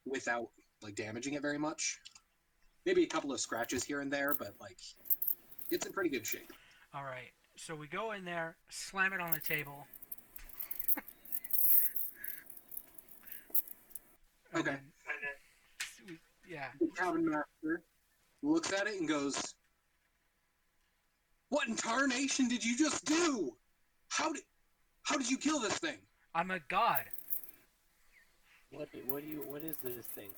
without like damaging it very much. Maybe a couple of scratches here and there, but like it's in pretty good shape. All right. So we go in there, slam it on the table, and Okay. then yeah. The cabin master looks at it and goes, "What in tarnation did you just do? How did how did you kill this thing?" I'm a god. What is this thing?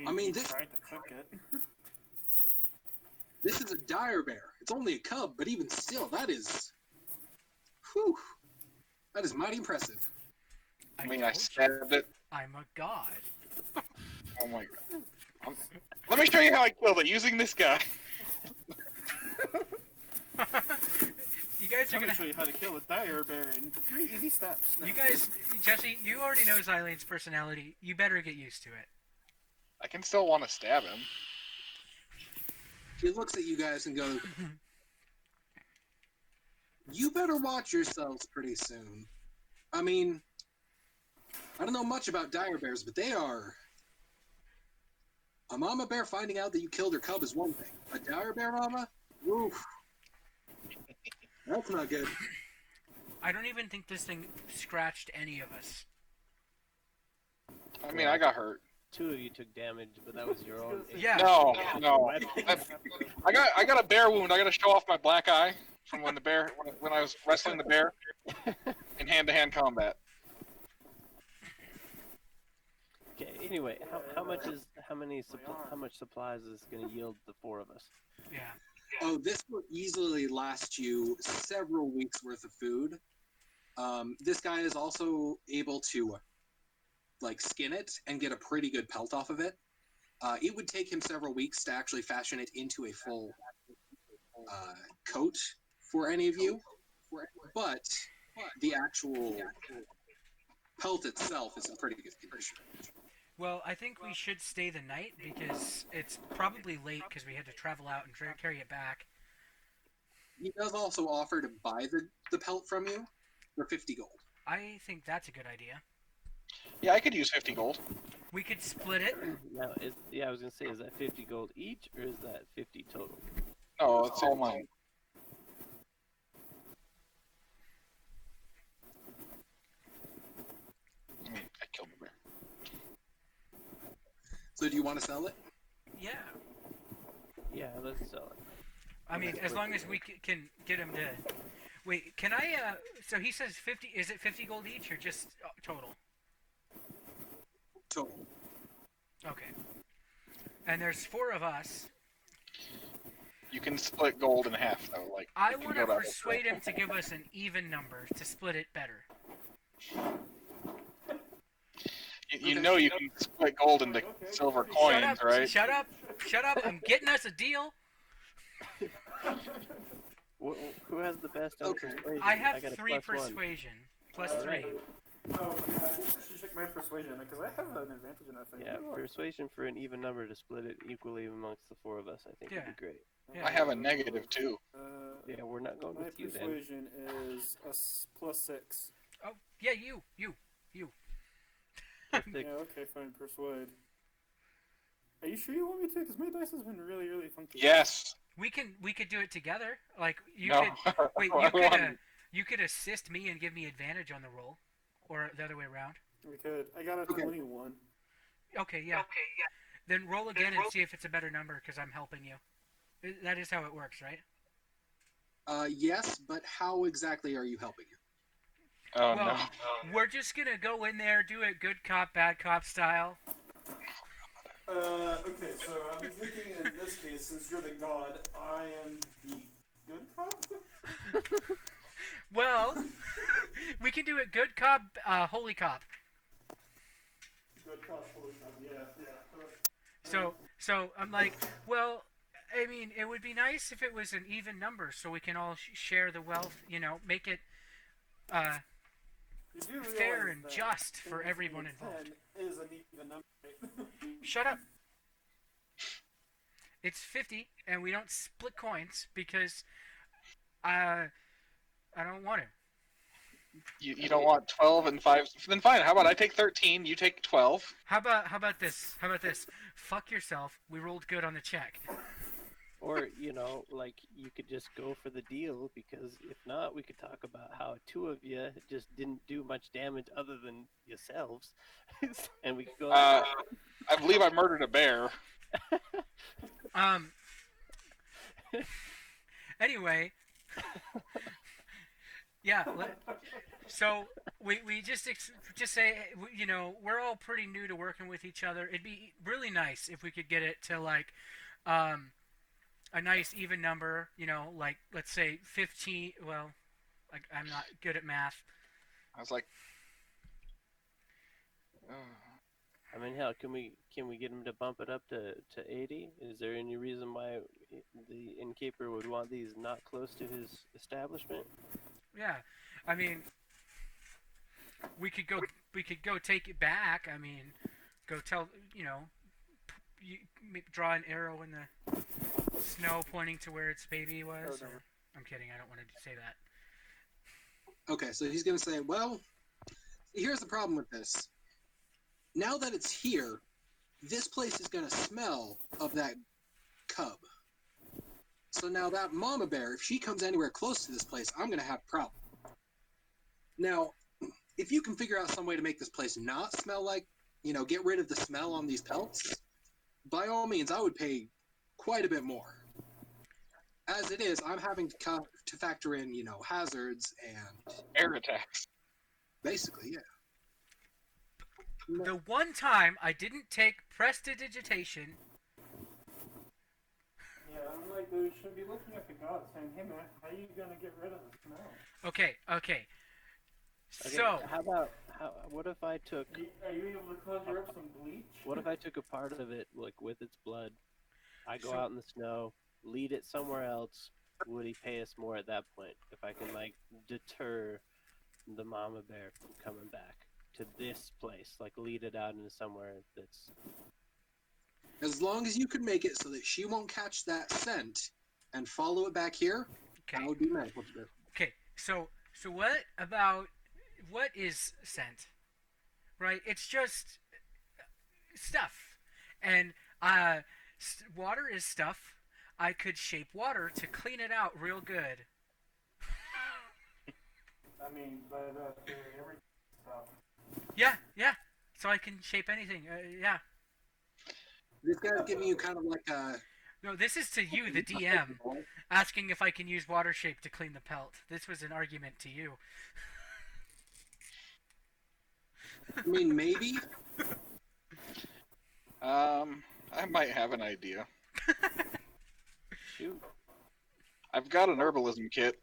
I mean, He this tried to cook it. this is a dire bear. It's only a cub, but even still, whew, that is mighty impressive. I mean, I told you, stabbed it. I'm a god. Oh my god. Let me show you how I killed it using this guy. You guys are I'm gonna. gonna show you how to kill a dire bear in 3 easy steps. You guys, Jesse, you already know Xylene's personality. You better get used to it. I can still want to stab him. He looks at you guys and goes, "You better watch yourselves pretty soon. I mean, I don't know much about dire bears, but they are. A mama bear finding out that you killed her cub is one thing. A dire bear mama? Oof. That's not good." I don't even think this thing scratched any of us. I mean, I got hurt. 2 of you took damage, but that was your own. Yeah. No. I got a bear wound. I got to show off my black eye from when I was wrestling the bear in hand-to-hand combat. Okay. Anyway, how much supplies is going to yield the 4 of us? Yeah. Oh, this will easily last you several weeks worth of food. This guy is also able to like skin it and get a pretty good pelt off of it. It would take him several weeks to actually fashion it into a full coat for any of you, but the actual pelt itself is in pretty good condition. Well, I think we should stay the night because it's probably late because we had to travel out and carry it back. He does also offer to buy the pelt from you for 50 gold. I think that's a good idea. Yeah, I could use 50 gold. We could split it. Now, I was going to say, is that 50 gold each, or is that 50 total? No, it's all mine. I killed the bear. So do you want to sell it? Yeah. Yeah, let's sell it. I mean, as long as we can get him to. Wait, can I? So he says 50. Is it 50 gold each or just total? Total. Okay. And there's 4 of us. You can split gold in half, though. Like I you can want go to that persuade way. him to give us an even number to split it better. You know you can split gold into silver coins, Shut up! right? Shut up! Shut up! I'm getting us a deal. Who has the best on persuasion? I have got a 3 +1. persuasion. Plus All 3. right. Oh, yeah, I think I should check my persuasion because I have an advantage in that thing. Yeah, persuasion for an even number to split it equally amongst the 4 of us, I think would be great. Yeah. I have a negative too. Yeah, we're not going My with you then. persuasion is a +6. Oh, yeah, you. Six. Yeah, okay, fine, persuade. Are you sure you want me to? Because my dice has been really, really funky. Yes. We could do it together. Like you No. could. Wait, I won. you could assist me and give me advantage on the roll, or the other way around. We could. I got a Okay. 21. Okay, yeah. Then roll again and see if it's a better number because I'm helping you. That is how it works, right? Yes, but how exactly are you helping him? Oh Well, no. we're just gonna go in there, do it good cop, bad cop style. Okay, so I'm thinking in this case, since you're the god, I am the good cop? Well, we can do it good cop, holy cop. Good cop, holy cop, yeah. So I'm like, well, I mean, it would be nice if it was an even number so we can all share the wealth, make it You do fair realize and that just for 10 everyone involved. is an even number, right? Shut up. It's 50, and we don't split coins because I don't want to. You don't want 12 and 5. Then fine. How about I take 13, you take 12. How about this? How about this? Fuck yourself. We rolled good on the check. Or, you know, like, you could just go for the deal, because if not, we could talk about how two of you just didn't do much damage other than yourselves. And we could go. I believe I murdered a bear. Anyway. Yeah. So we just say, you know, we're all pretty new to working with each other. It'd be really nice if we could get it to like a nice even number, you know, like let's say 15. Well, like I'm not good at math. I was like, I mean, hell, can we get him to bump it up to 80? Is there any reason why the innkeeper would want these not close to his establishment? Yeah, I mean, we could go take it back. I mean, go tell, you know, draw an arrow in the snow pointing to where its baby was. Or, I'm kidding. I don't want to say that. Okay, so he's going to say, well, here's the problem with this. Now that it's here, this place is going to smell of that cub. So now that mama bear, if she comes anywhere close to this place, I'm going to have a problem. Now, if you can figure out some way to make this place not smell like, you know, get rid of the smell on these pelts, by all means, I would pay quite a bit more. As it is, I'm having to factor in, you know, hazards and... air attacks. Basically, yeah. The one time I didn't take prestidigitation. Yeah, I'm like, we should be looking at the gods saying, hey man, how are you gonna get rid of the smell? Okay. Okay, So, what if I took... Are you able to conjure up some bleach? What if I took a part of it, like, with its blood? I go out in the snow, lead it somewhere else. Would he pay us more at that point? If I can, like, deter the mama bear from coming back to this place, like, lead it out into somewhere that's... As long as you could make it so that she won't catch that scent and follow it back here, okay. that would be magical. Okay. So what is scent? Right? It's just stuff. And water is stuff. I could shape water to clean it out real good. I mean, but every stuff. Yeah. So I can shape anything. Yeah. This guy's giving you kind of like a... No, this is to you, the DM, asking if I can use water shape to clean the pelt. This was an argument to you. I mean, maybe. I might have an idea. Shoot. I've got an herbalism kit.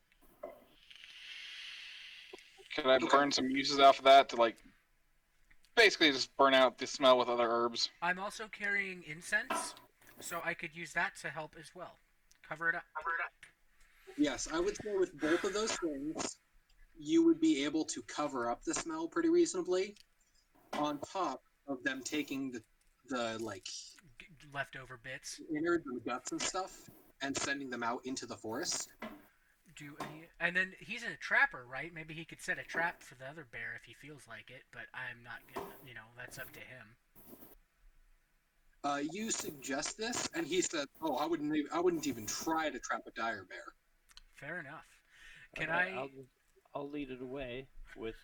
Could I burn some uses off of that to, like, basically just burn out the smell with other herbs? I'm also carrying incense, so I could use that to help as well. Cover it up. Yes, I would say with both of those things, you would be able to cover up the smell pretty reasonably, on top of them taking the like Leftover bits. innards and guts and stuff and sending them out into the forest. And then he's a trapper, right? Maybe he could set a trap for the other bear if he feels like it, but I'm not gonna, you know, that's up to him. You suggest this, and he said, "Oh, I wouldn't even try to trap a dire bear." Fair enough. Can Okay, I'll lead it away with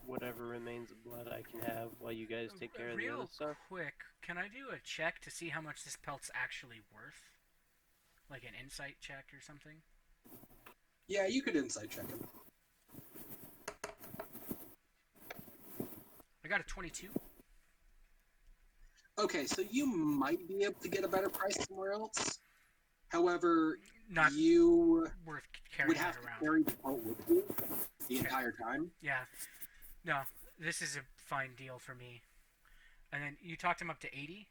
whatever remains of blood I can have while you guys take care of the other stuff. Real quick, can I do a check to see how much this pelt's actually worth? Like an insight check or something? Yeah, you could insight check him. I got a 22. Okay, so you might be able to get a better price somewhere else. However, Not you worth carrying would that have to around. carry the boat with you the entire time. Yeah. No, this is a fine deal for me. And then you talked him up to 80?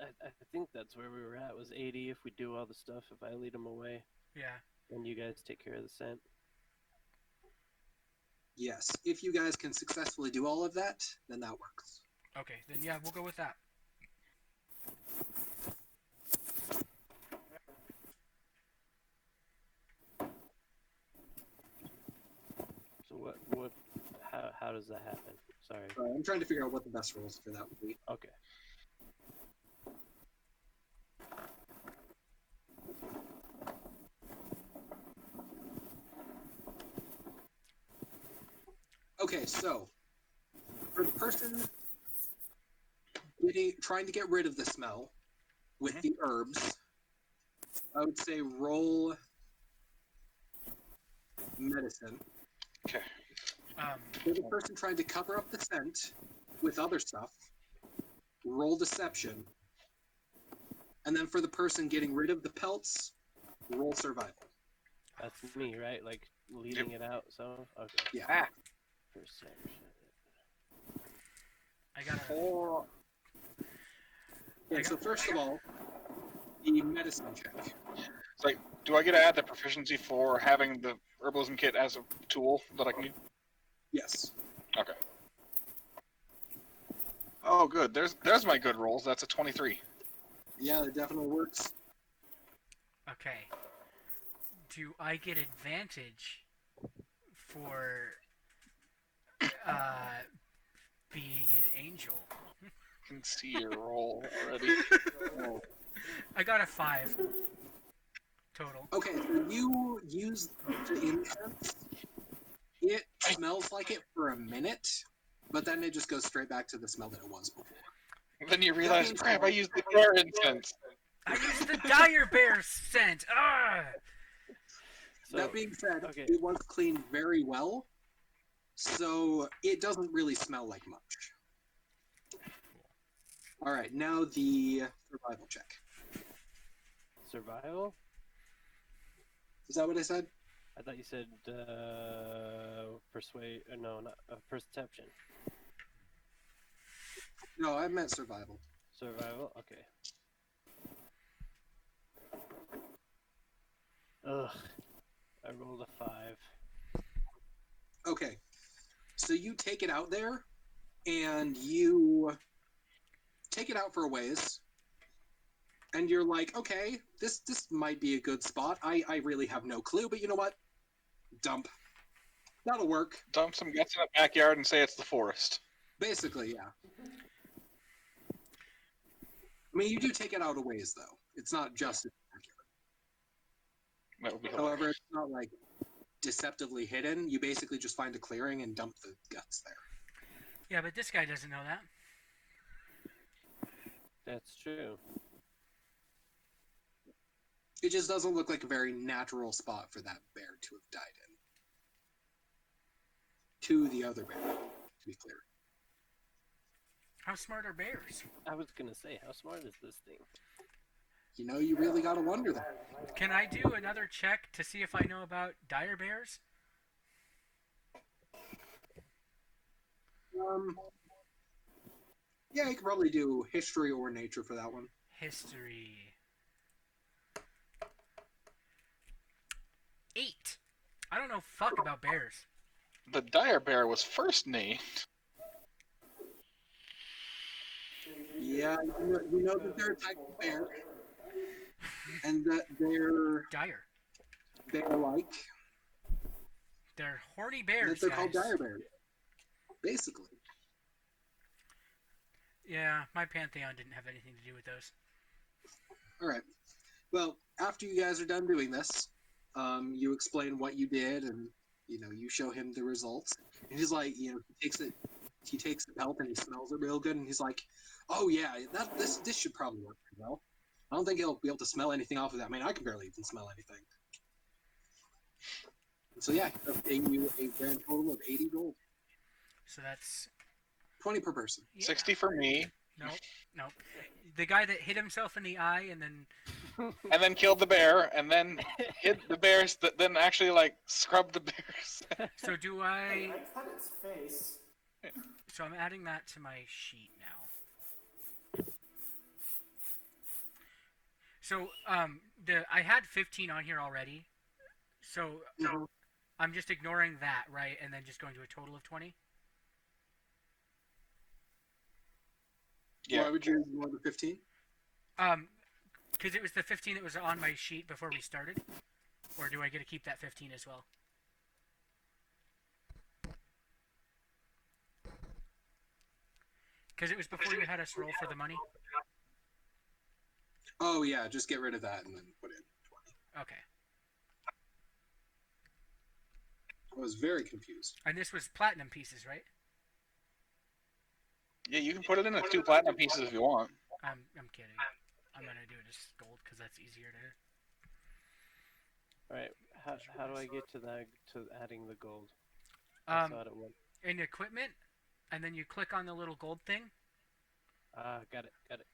I think that's where we were at, was 80 if we do all the stuff, if I lead them away. Yeah. And you guys take care of the scent. Yes, if you guys can successfully do all of that, then that works. Okay, then yeah, we'll go with that. How does that happen? Sorry. I'm trying to figure out what the best rolls for that would be. Okay. Okay, so for the person trying to get rid of the smell with the herbs, I would say roll medicine. Okay. For the person trying to cover up the scent with other stuff, roll deception. And then for the person getting rid of the pelts, roll survival. That's me, right? Like leading it out. So okay. Yeah. Perception. I got a 4. Okay, so first of all, the medicine check. It's like, do I get to add the proficiency for having the herbalism kit as a tool that I can use? Yes. Okay. Oh, good. There's my good rolls. That's a 23. Yeah, that definitely works. Okay. Do I get advantage for being an angel? I can see your roll already. I got a 5 total. Okay, so you use the incense. It smells like it for a minute, but then it just goes straight back to the smell that it was before. Then you realize, crap, I used the bear incense. I used the dire bear scent. Ah! So, That being said, okay. it was cleaned very well, so it doesn't really smell like much. All right, now the survival check. Survival? Is that what I said? I thought you said persuade. No, not perception. No, I meant survival. Survival. Okay. Ugh. I rolled a 5. Okay, so you take it out there, and you take it out for a ways, and you're like, okay, this might be a good spot. I really have no clue, but you know what? Dump. That'll work. Dump some guts in the backyard and say it's the forest. Basically, yeah. I mean, you do take it out a ways, though. It's not just accurate. That would be However, hilarious. it's not like deceptively hidden. You basically just find a clearing and dump the guts there. Yeah, but this guy doesn't know that. That's true. It just doesn't look like a very natural spot for that bear to have died in. To the other bear, to be clear. How smart are bears? I was gonna say, how smart is this thing? You know, you really gotta wonder that. Can I do another check to see if I know about dire bears? Yeah, you could probably do history or nature for that one. History. 8. I don't know fuck about bears. The dire bear was first named. Yeah, you know that they're a type of bear, and that they're Dire. like They're horny bears, that they're guys. called dire bears, basically. Yeah, my pantheon didn't have anything to do with those. All right. Well, after you guys are done doing this, you explain what you did, and you show him the results. And he's like, he takes the pelt and he smells it real good, and he's like, "Oh yeah, this should probably work pretty well. I don't think he'll be able to smell anything off of that. I mean, I can barely even smell anything." So yeah, he'll pay you a grand total of 80 gold, So that's 20 per person. yeah. 60 for me, Nope. The guy that hit himself in the eye and then and then killed the bear, and then hid the bears, then actually, scrubbed the bears. so do I I cut its face. so I'm adding that to my sheet now. So I had 15 on here already. So Mhm. I'm just ignoring that, right? And then just going to a total of 20? Yeah. Why would you ignore the 15? Because it was the 15 that was on my sheet before we started? Or do I get to keep that 15 as well? Because it was before you had us roll for the money. Oh yeah, just get rid of that and then put in 20. Okay. I was very confused. And this was platinum pieces, right? Yeah, you can put it in as 2 platinum pieces if you want. I'm kidding. I'm gonna do it as gold because that's easier to. All right. How do I get to that? To adding the gold? I saw it at one. In equipment, and then you click on the little gold thing. Got it.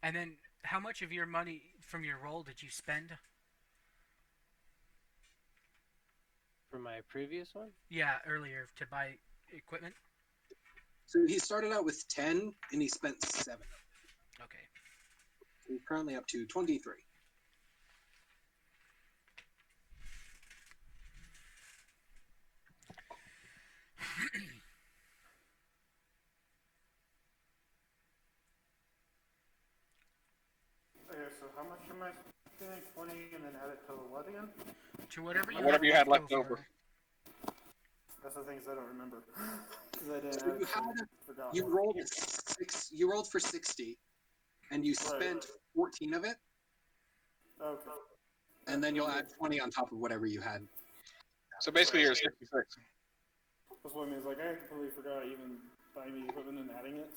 And then, how much of your money from your roll did you spend? For my previous one? Yeah, earlier to buy equipment. So he started out with 10 and he spent 7. Okay. He's currently up to 23. Okay, so how much am I spending? 20 and then add it to what again? To whatever you Whatever you had left over. That's the things I don't remember. Because I didn't So add you it, so had I forgot. you rolled you rolled for 60 and you spent 14 of it, Okay. and then you'll add 20 on top of whatever you had. So basically, you're 66. That's what I mean. Is like I completely forgot even buying the equipment and adding it.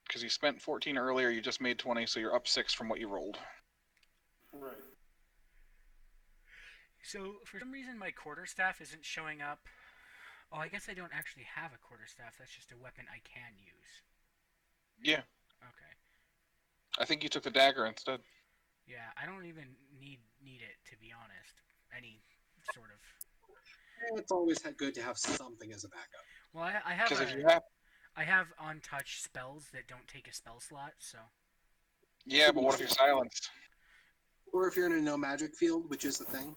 Because you spent 14 earlier, you just made 20, so you're up 6 from what you rolled. Right. So for some reason, my quarterstaff isn't showing up. Oh, I guess I don't actually have a quarterstaff. That's just a weapon I can use. Yeah, Okay. I think you took the dagger instead. Yeah, I don't even need it, to be honest. Any sort of. It's always good to have something as a backup. Well, I have Because if you have, I have untouched spells that don't take a spell slot, so. yeah, but what if you're silenced? Or if you're in a no magic field, which is the thing.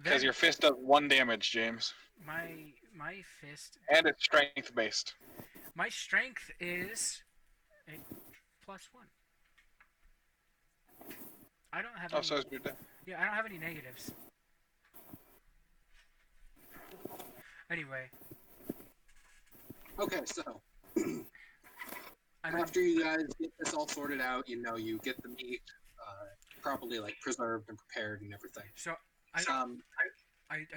Because your fist does 1 damage, James. My fist. And it's strength based. My strength is a +1. I don't have. Oh, Any, so is your dagger. yeah, I don't have any negatives. Anyway. Okay, so And then, after you guys get this all sorted out, you get the meat properly preserved and prepared and everything. so I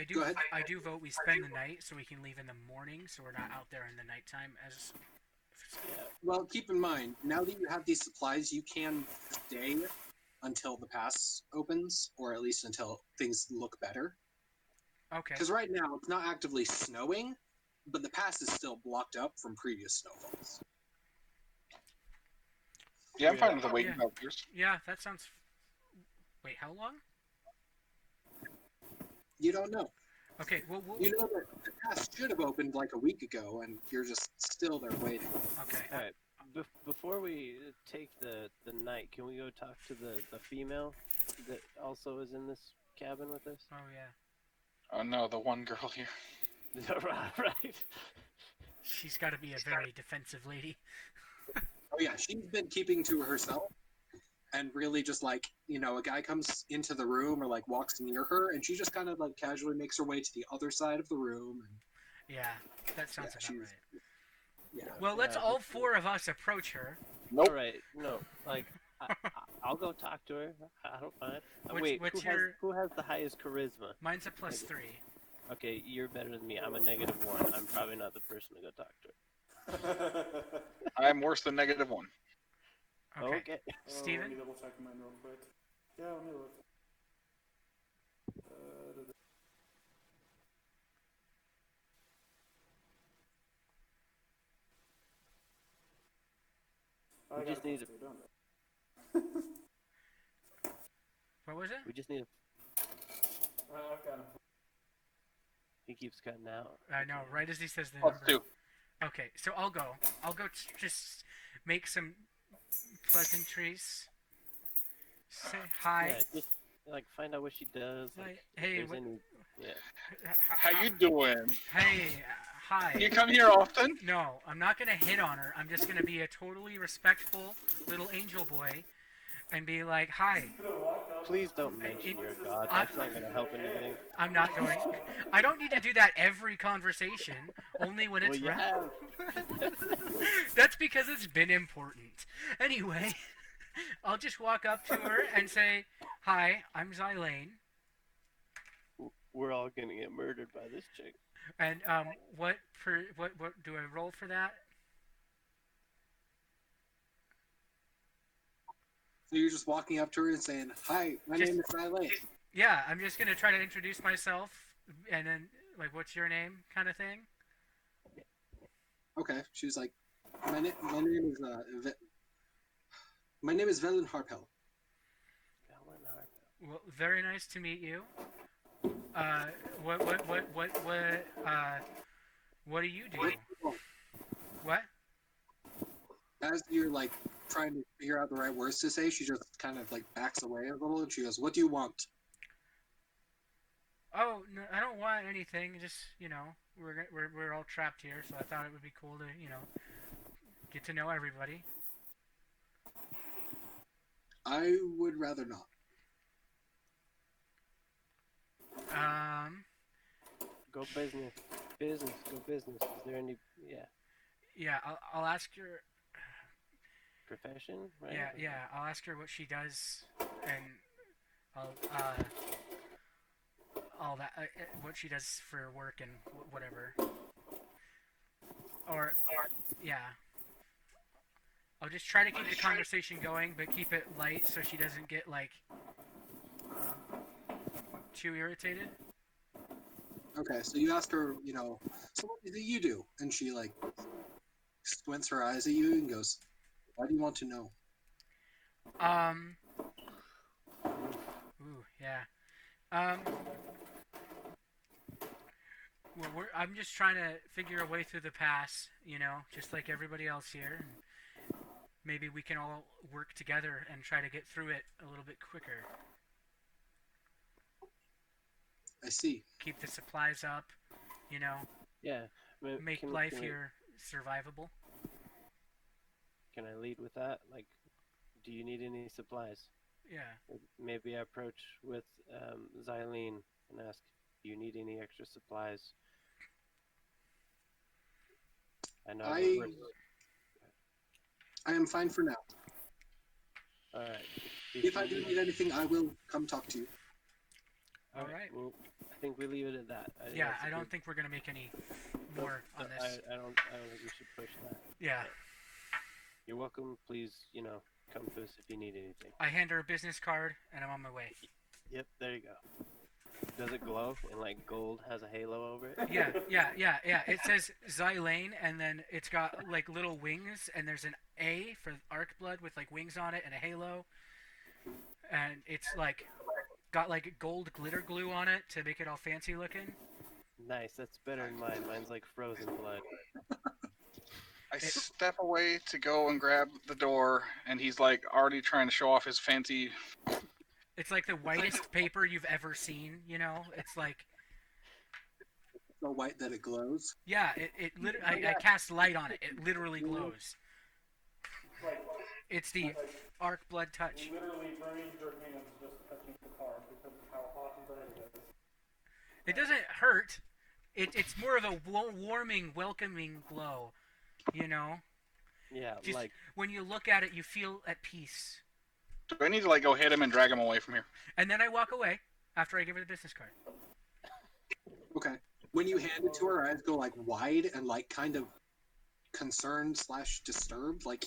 do Go ahead. I do vote we spend the night so we can leave in the morning, so we're not out there in the nighttime as. Well, keep in mind, now that you have these supplies, you can stay until the pass opens, or at least until things look better. Okay. Because right now, it's not actively snowing, but the pass is still blocked up from previous snowfalls. Yeah, I'm fine with the waiting Yeah. out here. Yeah, that sounds. Wait, how long? You don't know. Okay. Well. You know that the pass should have opened like a week ago, and you're just still there waiting. Okay. All right. Before we take the night, can we go talk to the female that also is in this cabin with us? Oh yeah. Oh no, the one girl here. Right. She's got to be a very defensive lady. Oh yeah, she's been keeping to herself, and really just a guy comes into the room or walks near her, and she just kind of casually makes her way to the other side of the room. And Yeah, that sounds Yeah, about right. yeah, Well, let's all 4 of us approach her. Nope. All right. No, I'll go talk to her. I don't mind. What's Who has the highest charisma? Mine's a +3. Okay, you're better than me. I'm a -1. I'm probably not the person to go talk to her. I'm worse than -1. Okay. Let Steven? me double check mine real quick. Yeah, let me look. We just need to. What was it? We just need. I've got him. He keeps cutting out. I know, right as he says the Plus number. 2. Okay, so I'll go. Just make some pleasantries. Say hi. Yeah, just find out what she does. Hey, if there's any. Yeah. How you doing? Hey, hi. You come here often? No, I'm not gonna hit on her. I'm just gonna be a totally respectful little angel boy, and be like, "Hi, Please don't mention you're a god. I- That's not gonna help anything. I'm not going. I don't need to do that every conversation. Only when Well, it's you have. That's because it's been important. Anyway, I'll just walk up to her and say, "Hi, I'm Xylane, We're all gonna get murdered by this chick. and what do I roll for that?" So you're just walking up to her and saying, "Hi, my Just- name is Eileen." Yeah, I'm just gonna try to introduce myself, and then like, "What's your name?" kind of thing. Okay. She was like, "My name is my name is Velen Harpel." Well, very nice to meet you. What do you do? What? As you're like trying to figure out the right words to say, she just kind of like backs away a little and she goes, "What do you want?" Oh, no, I don't want anything. Just we're all trapped here, so I thought it would be cool to get to know everybody. I would rather not. Go business. Business. Go business. Is there any? Yeah. Yeah, I'll ask her. Profession, right? Yeah, I'll ask her what she does, and I'll all that what she does for work and whatever. Or yeah. I'll just try to keep the conversation going, but keep it light so she doesn't get like too irritated. Okay, so you ask her, so what do you do? And she like squints her eyes at you and goes, "Why do you want to know?" Ooh, yeah. Well, I'm just trying to figure a way through the pass, just like everybody else here. And maybe we can all work together and try to get through it a little bit quicker. I see. Keep the supplies up, Yeah. make life here survivable. Can I lead with that? Like, do you need any supplies? Yeah. Maybe I approach with Xylene and ask, do you need any extra supplies? I know. I am fine for now. All right. If I do need anything, I will come talk to you. All right. Well, I think we leave it at that. Yeah, I don't think we're gonna make any more on this. I don't think we should push that. Yeah. You're welcome. Please, come to us if you need anything. I hand her a business card and I'm on my way. Yep, there you go. Does it glow and like gold has a halo over it? Yeah. It says Xylane, and then it's got like little wings, and there's an A for arc blood with like wings on it and a halo, and it's like got like gold glitter glue on it to make it all fancy looking. Nice, that's better than mine. Mine's like frozen blood. I step away to go and grab the door, and he's like already trying to show off his fancy. It's like the whitest paper you've ever seen. It's like So white that it glows. yeah. I cast light on it. It literally glows. It's the arc blood touch. Literally burning your hands just touching the card because of how hot and burning it is. It doesn't hurt. It's more of a warming, welcoming glow. Yeah, Just like when you look at it, you feel at peace. Do I need to like go hit him and drag him away from here? And then I walk away after I give her the business card. Okay. When you hand it to her, her eyes go like wide and like kind of concerned / disturbed. Like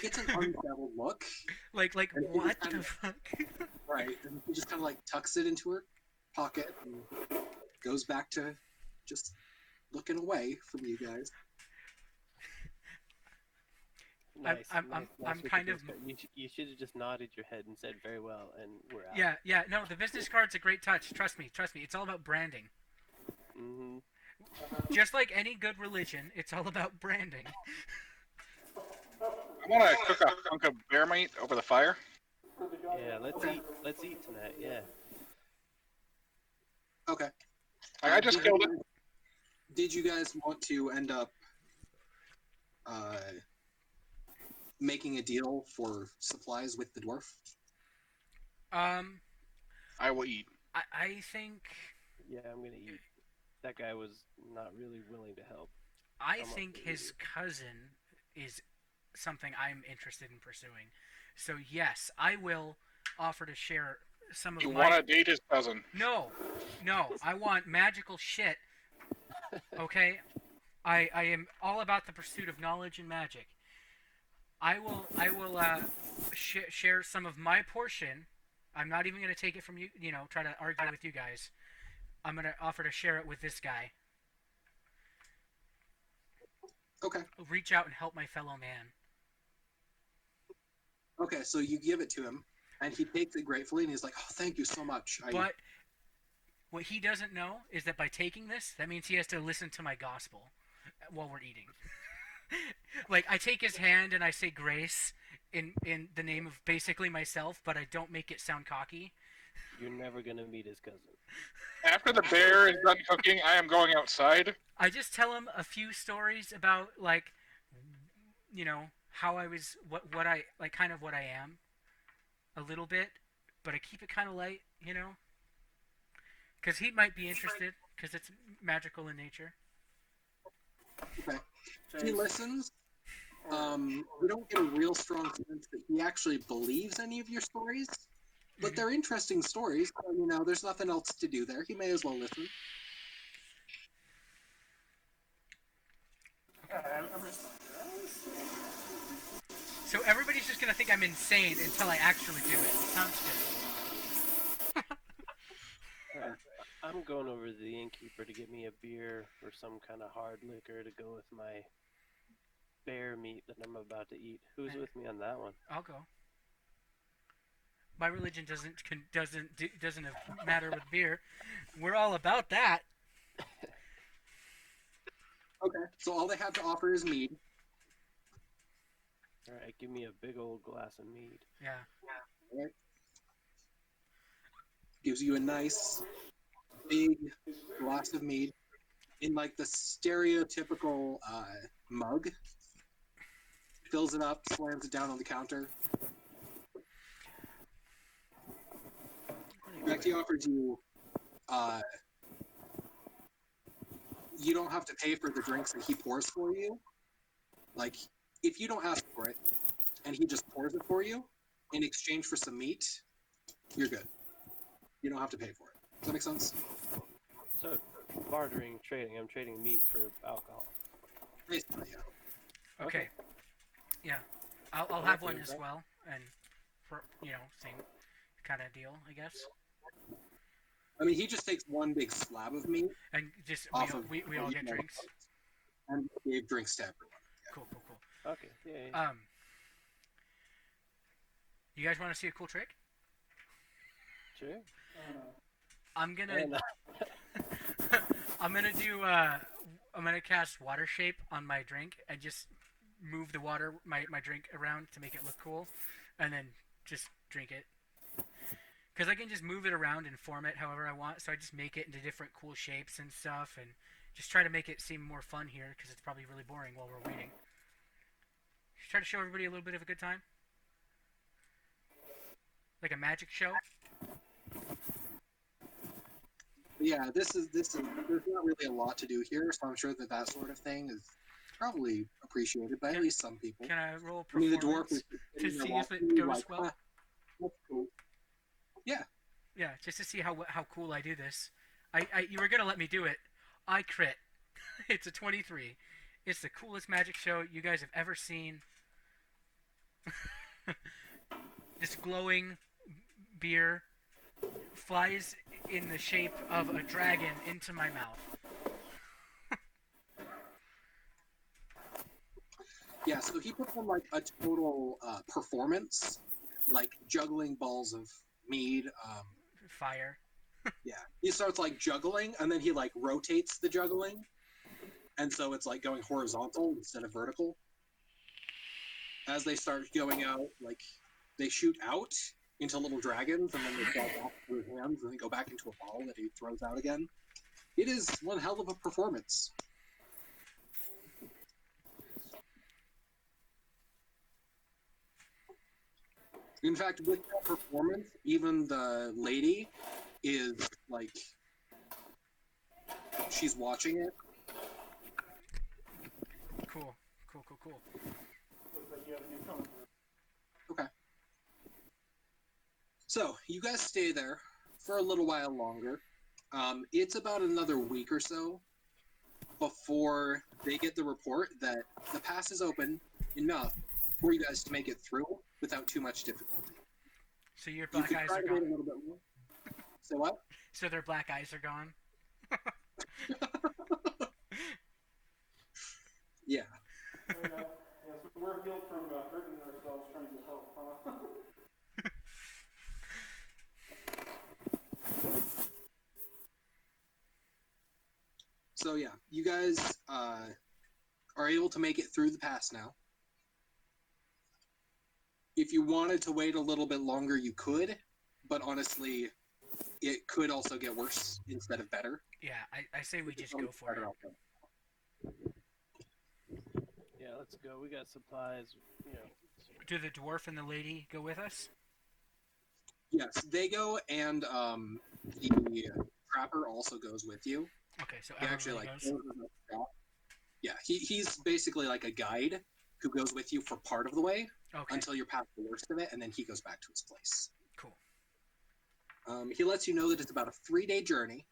it's an unsettled look. Like And it what just the fuck? Right. And she just kind of like tucks it into her pocket and goes back to just looking away from you guys. nice. I'm with the kind of- business card. You should have just nodded your head and said very well, and we're out. Yeah. No, the business card's a great touch. Trust me. It's all about branding. Mm-hmm. Just like any good religion, it's all about branding. I want to cook a hunk of bear meat over the fire. Yeah, let's eat tonight. Yeah. Okay. Like, I just killed it. Did you guys want to end up making a deal for supplies with the dwarf? Um, I will eat. I think Yeah, I'm gonna eat. That guy was not really willing to help. I I'm up think for his eating. cousin is something I'm interested in pursuing. So yes, I will offer to share some of You my. want to date his cousin? No, no, I want magical shit. Okay, I am all about the pursuit of knowledge and magic. I will share some of my portion. I'm not even gonna take it from you. You know, try to argue with you guys. I'm gonna offer to share it with this guy. Okay. Reach out and help my fellow man. Okay, so you give it to him, and he takes it gratefully, and he's like, "Oh, thank you so much." But what he doesn't know is that by taking this, that means he has to listen to my gospel while we're eating. Like I take his hand and I say grace in the name of basically myself, but I don't make it sound cocky. You're never gonna meet his cousin. After the bear is done cooking, I am going outside. I just tell him a few stories about like you know how I was what I like kind of what I am a little bit, but I keep it kind of light, you know, because he might be interested because it's magical in nature. Okay. He Chase, listens. We don't get a real strong sense that he actually believes any of your stories, but they're interesting stories. So, you know, there's nothing else to do there. He may as well listen. I'm responding. So everybody's just gonna think I'm insane until I actually do it. Sounds good. Alright, I'm going over to the innkeeper to get me a beer or some kind of hard liquor to go with my bear meat that I'm about to eat. Who's with me on that one? I'll go. My religion doesn't matter with beer. We're all about that. Okay. So all they have to offer is mead. Alright, give me a big old glass of mead. Yeah. Right? Gives you a nice big glass of mead in like the stereotypical mug. Fills it up, slams it down on the counter. Becky offers you you don't have to pay for the drinks that he pours for you. Like, if you don't ask for it and he just pours it for you in exchange for some meat, you're good. You don't have to pay for it. Does that make sense? So, bartering, trading. I'm trading meat for alcohol. Basically, yeah. Okay. Yeah. I'll have one as well, and for same kind of deal, I guess. I mean, he just takes one big slab of meat And just off of we all get drinks. and gave drinks to everyone. Cool. Okay, yeah. You guys want to see a cool trick? Sure. I'm gonna And, I'm gonna cast water shape on my drink and just move the water my drink around to make it look cool, and then just drink it. Because I can just move it around and form it however I want, so I just make it into different cool shapes and stuff, and just try to make it seem more fun here, because it's probably really boring while we're waiting. Just try to show everybody a little bit of a good time. Like a magic show. Yeah, this is there's not really a lot to do here, so I'm sure that sort of thing is probably appreciated by at least some people. Can I roll I mean, the performance dwarf is to sitting there see if watching it you goes like, well? "Ah, that's cool." Yeah, just to see how cool I do this. You were gonna let me do it. I crit. It's a 23. It's the coolest magic show you guys have ever seen. This glowing beer flies in the shape of a dragon into my mouth. Yeah, so he puts on like a total performance, like juggling balls of mead. Fire. Yeah, he starts like juggling, and then he like rotates the juggling, and so it's like going horizontal instead of vertical. As they start going out, like they shoot out into little dragons, and then they fall back through his hands, and they go back into a ball that he throws out again. It is one hell of a performance. In fact, with that performance, even the lady is like, she's watching it. Cool. Cool. Looks like you have a new phone. Okay. So you guys stay there for a little while longer. It's about another week or so before they get the report that the pass is open enough for you guys to make it through without too much difficulty. So your You black could eyes try are to wait a gone. little bit more. So what? So their black eyes are gone. Yeah. Yeah, so we're healed from hurting ourselves trying to help, huh? So yeah, you guys are able to make it through the pass now. If you wanted to wait a little bit longer, you could, but honestly, it could also get worse instead of better. Yeah, I say we just go for it. Yeah, let's go. We got supplies. You know. Do the dwarf and the lady go with us? Yes, they go, and the trapper also goes with you. Okay, so He actually everybody like goes. yeah, he's basically like a guide who goes with you for part of the way Okay, until you're past the worst of it, and then he goes back to his place. cool. He lets you know that it's about a 3-day journey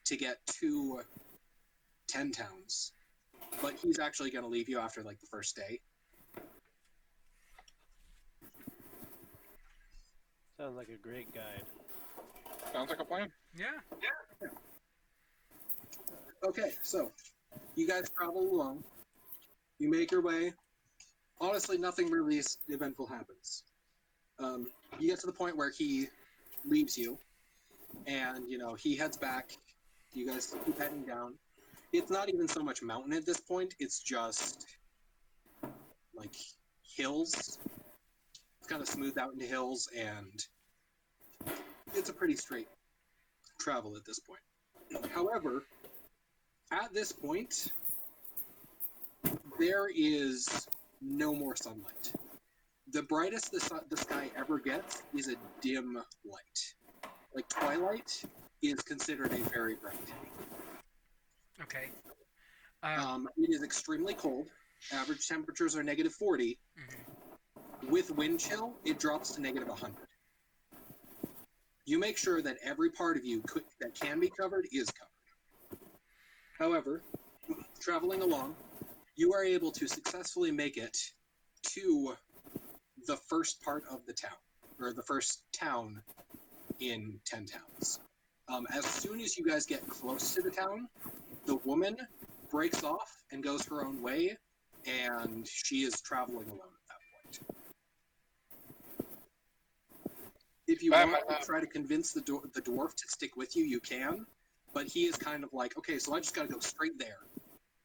to get to 10 towns, but he's actually going to leave you after like the first day. Sounds like a great guide. Sounds like a plan. Yeah. Okay, so you guys travel along. You make your way. Honestly, nothing really eventful happens. You get to the point where he leaves you, and he heads back. You guys keep heading down. It's not even so much mountain at this point. It's just like hills. It's kind of smoothed out into hills, and it's a pretty straight travel at this point. However, at this point, there is no more sunlight. The brightest the sky ever gets is a dim light. Like twilight is considered a very bright day. Okay. It is extremely cold. Average temperatures are -40. Mhm. With wind chill, it drops to -100. You make sure that every part of you that can be covered is covered. However, traveling along, you are able to successfully make it to the first part of the town, or the first town in 10 towns. As soon as you guys get close to the town, the woman breaks off and goes her own way, and she is traveling alone at that point. If you want to try to convince the dwarf to stick with you, you can, but he is kind of like, okay, so I just got to go straight there.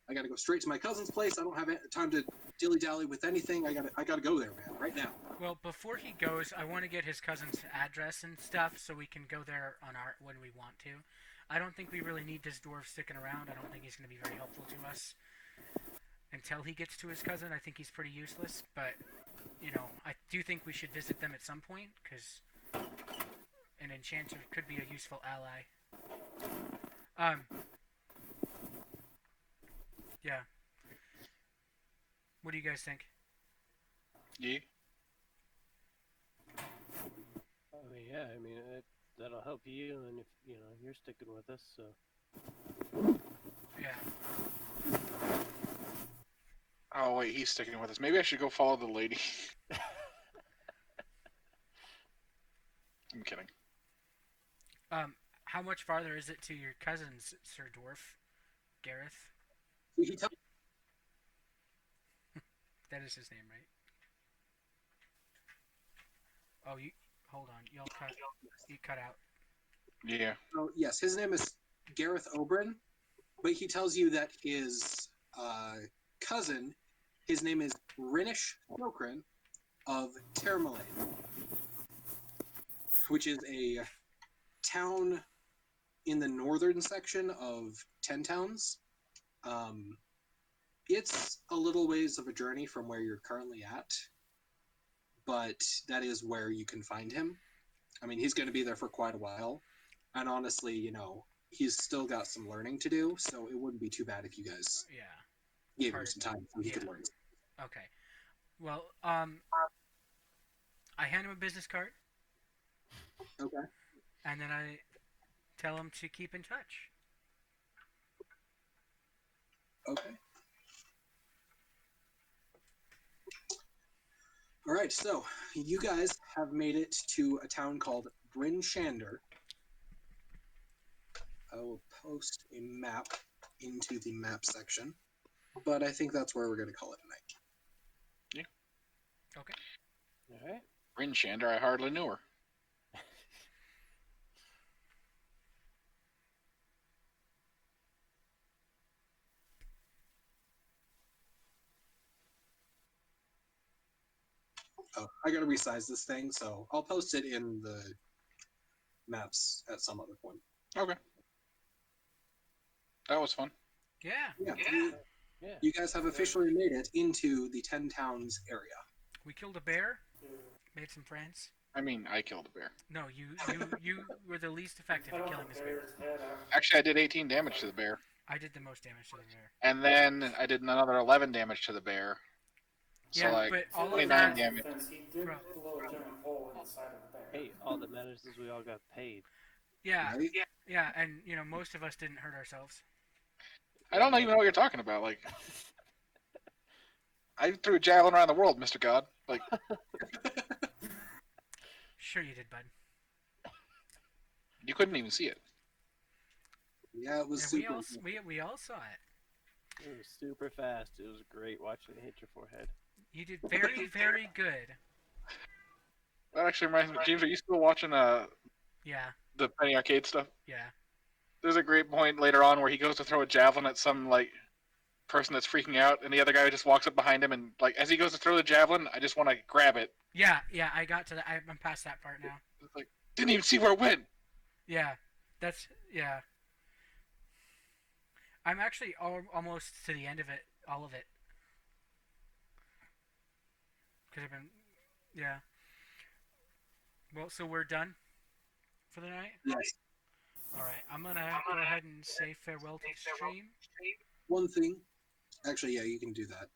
I got to go straight to my cousin's place. I don't have time to dilly-dally with anything. I got to go there, man, right now. Well, before he goes, I want to get his cousin's address and stuff so we can go there when we want to. I don't think we really need this dwarf sticking around. I don't think he's going to be very helpful to us until he gets to his cousin. I think he's pretty useless, but I do think we should visit them at some point because an enchanter could be a useful ally. Yeah. What do you guys think? Yeah. I mean, that'll help you, and if you're sticking with us, so. Yeah. Oh wait, he's sticking with us. Maybe I should go follow the lady. I'm kidding. How much farther is it to your cousin's, Sir Dwarf? Gareth? That is his name, right? Oh, hold on. You cut out. Yeah. Oh, yes, his name is Gareth Oberyn, but he tells you that his cousin, his name is Rinish Snokrin of Termalaine, which is a town in the northern section of 10 towns. It's a little ways of a journey from where you're currently at, but that is where you can find him. I mean, he's going to be there for quite a while, and honestly, he's still got some learning to do, so it wouldn't be too bad if you guys Yeah. gave him Part- some time so he could yeah. learn. Okay. Well, I hand him a business card, Okay. and then I tell him to keep in touch. Okay. All right, so you guys have made it to a town called Bryn Shander. I will post a map into the map section, but I think that's where we're going to call it tonight. Okay. All right. Rin Shander, I hardly knew her. Oh, I got to resize this thing, so I'll post it in the maps at some other point. Okay. That was fun. Yeah. Yeah. Yeah. You guys have officially made it into the 10 Towns area. We killed a bear. Made some friends. I mean, I killed a bear. No, you were the least effective at killing this bear. Actually, I did 18 damage to the bear. I did the most damage to the bear. And then I did another 11 damage to the bear. So, Yeah, like, but all of 29 that- damage. He did Bro. blow a giant hole in the side of the bear. Hey, all that matters is we all got paid. Yeah, Right? yeah, and most of us didn't hurt ourselves. I don't even know what you're talking about. Like, I threw a javelin around the world, Mr. God. Like, Sure you did, bud. you couldn't even see it. Yeah, it was And super. we all saw it. It was super fast. It was great watching it hit your forehead. You did very, very good. That actually reminds me, James, are you still watching Yeah, the Penny Arcade stuff? yeah. There's a great point later on where he goes to throw a javelin at some, like, person that's freaking out, and the other guy just walks up behind him, and, like, as he goes to throw the javelin, I just want to grab it. Yeah, I got to that. I'm past that part now. It's like, didn't even see where it went. Yeah, yeah. I'm actually almost to the end of it, all of it. Could have been, yeah. Well, so we're done for the night? Yes. Alright, I'm gonna go ahead and say farewell to the stream. One thing. Actually, yeah, you can do that.